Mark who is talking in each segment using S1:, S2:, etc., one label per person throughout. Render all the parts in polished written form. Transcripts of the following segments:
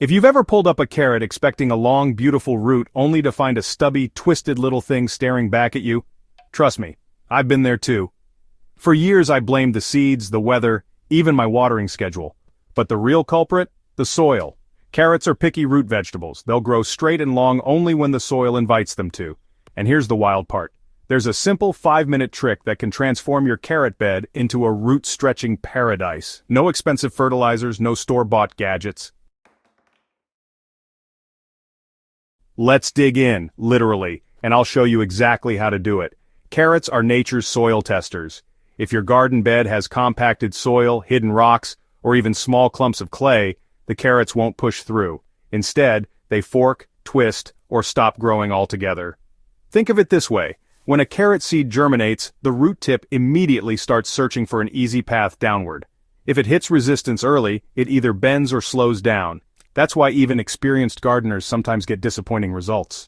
S1: If you've ever pulled up a carrot expecting a long, beautiful root only to find a stubby, twisted little thing staring back at you, trust me, I've been there too. For years I blamed the seeds, the weather, even my watering schedule. But the real culprit? The soil. Carrots are picky root vegetables. They'll grow straight and long only when the soil invites them to. And here's the wild part. There's a simple 5-minute trick that can transform your carrot bed into a root-stretching paradise. No expensive fertilizers, no store-bought gadgets. Let's dig in, literally, and I'll show you exactly how to do it. Carrots are nature's soil testers. If your garden bed has compacted soil, hidden rocks, or even small clumps of clay, the carrots won't push through. Instead, they fork, twist, or stop growing altogether. Think of it this way. When a carrot seed germinates, the root tip immediately starts searching for an easy path downward. If it hits resistance early, it either bends or slows down. That's why even experienced gardeners sometimes get disappointing results.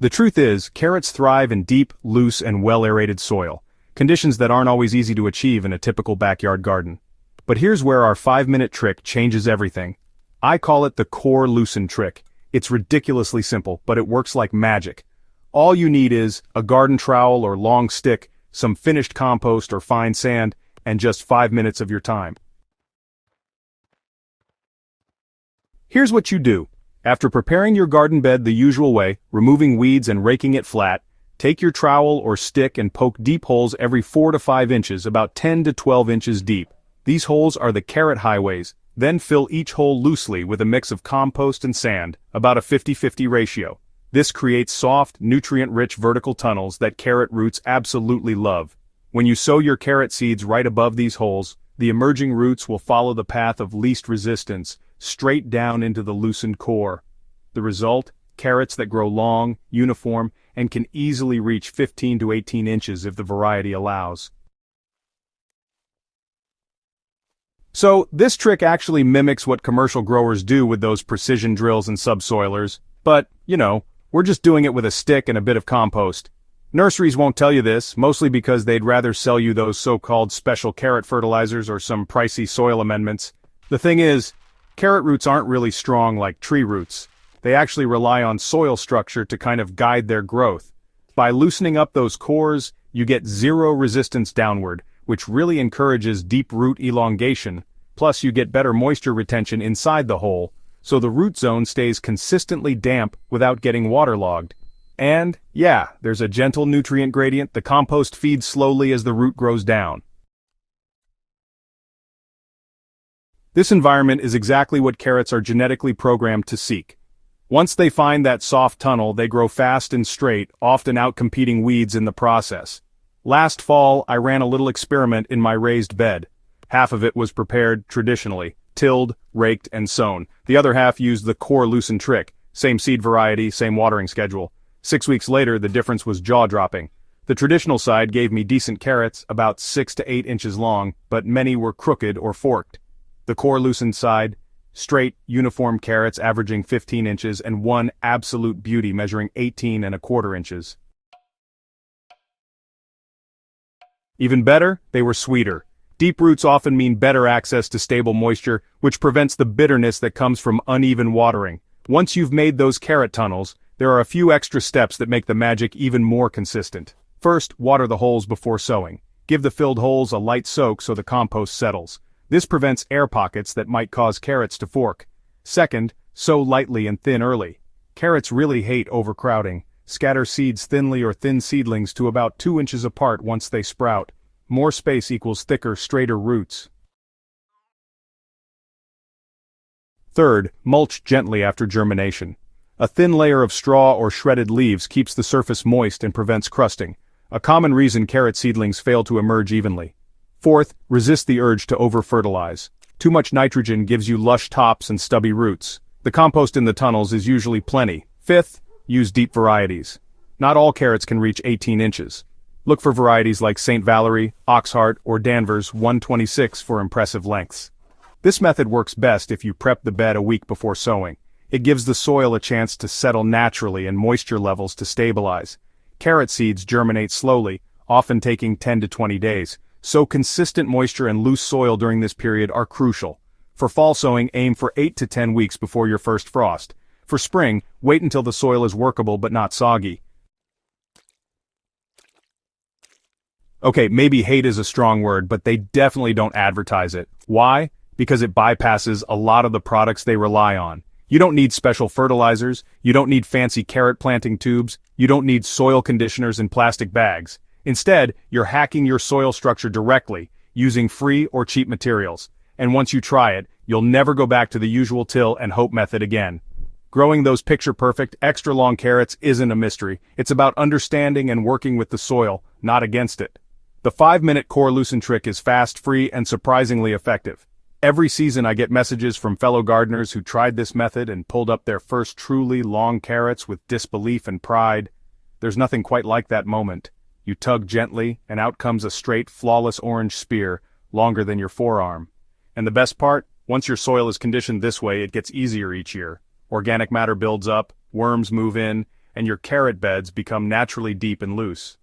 S1: The truth is, carrots thrive in deep, loose, and well-aerated soil, conditions that aren't always easy to achieve in a typical backyard garden. But here's where our 5-minute trick changes everything. I call it the core loosen trick. It's ridiculously simple, but it works like magic. All you need is a garden trowel or long stick, some finished compost or fine sand, and just 5 minutes of your time. Here's what you do. After preparing your garden bed the usual way, removing weeds and raking it flat, take your trowel or stick and poke deep holes every 4 to 5 inches, about 10 to 12 inches deep. These holes are the carrot highways. Then fill each hole loosely with a mix of compost and sand, about a 50-50 ratio. This creates soft, nutrient-rich vertical tunnels that carrot roots absolutely love. When you sow your carrot seeds right above these holes, the emerging roots will follow the path of least resistance, straight down into the loosened core. The result? Carrots that grow long, uniform, and can easily reach 15 to 18 inches if the variety allows. So, this trick actually mimics what commercial growers do with those precision drills and subsoilers, but, we're just doing it with a stick and a bit of compost. Nurseries won't tell you this, mostly because they'd rather sell you those so-called special carrot fertilizers or some pricey soil amendments. The thing is, carrot roots aren't really strong like tree roots. They actually rely on soil structure to kind of guide their growth. By loosening up those cores, you get zero resistance downward, which really encourages deep root elongation, plus you get better moisture retention inside the hole, so the root zone stays consistently damp without getting waterlogged. And, yeah, there's a gentle nutrient gradient. The compost feeds slowly as the root grows down. This environment is exactly what carrots are genetically programmed to seek. Once they find that soft tunnel, they grow fast and straight, often outcompeting weeds in the process. Last fall, I ran a little experiment in my raised bed. Half of it was prepared traditionally, tilled, raked, and sown. The other half used the core loosen trick, same seed variety, same watering schedule. 6 weeks later, the difference was jaw-dropping. The traditional side gave me decent carrots, about 6 to 8 inches long, but many were crooked or forked. The core loosened side, straight, uniform carrots averaging 15 inches and one absolute beauty measuring 18¼ inches. Even better, they were sweeter. Deep roots often mean better access to stable moisture, which prevents the bitterness that comes from uneven watering. Once you've made those carrot tunnels, there are a few extra steps that make the magic even more consistent. First, water the holes before sowing. Give the filled holes a light soak so the compost settles. This prevents air pockets that might cause carrots to fork. Second, sow lightly and thin early. Carrots really hate overcrowding. Scatter seeds thinly or thin seedlings to about 2 inches apart once they sprout. More space equals thicker, straighter roots. Third, mulch gently after germination. A thin layer of straw or shredded leaves keeps the surface moist and prevents crusting, a common reason carrot seedlings fail to emerge evenly. Fourth, resist the urge to over-fertilize. Too much nitrogen gives you lush tops and stubby roots. The compost in the tunnels is usually plenty. Fifth, use deep varieties. Not all carrots can reach 18 inches. Look for varieties like St. Valery, Oxheart, or Danvers 126 for impressive lengths. This method works best if you prep the bed a week before sowing. It gives the soil a chance to settle naturally and moisture levels to stabilize. Carrot seeds germinate slowly, often taking 10 to 20 days, so consistent moisture and loose soil during this period are crucial. For fall sowing, aim for 8 to 10 weeks before your first frost. For spring, wait until the soil is workable but not soggy. Okay, maybe hate is a strong word, but they definitely don't advertise it. Why? Because it bypasses a lot of the products they rely on. You don't need special fertilizers, you don't need fancy carrot planting tubes, you don't need soil conditioners in plastic bags. Instead, you're hacking your soil structure directly, using free or cheap materials. And once you try it, you'll never go back to the usual till and hope method again. Growing those picture-perfect, extra-long carrots isn't a mystery. It's about understanding and working with the soil, not against it. The 5-minute core loosen trick is fast, free, and surprisingly effective. Every season I get messages from fellow gardeners who tried this method and pulled up their first truly long carrots with disbelief and pride. There's nothing quite like that moment. You tug gently, and out comes a straight, flawless orange spear, longer than your forearm. And the best part? Once your soil is conditioned this way, it gets easier each year. Organic matter builds up, worms move in, and your carrot beds become naturally deep and loose.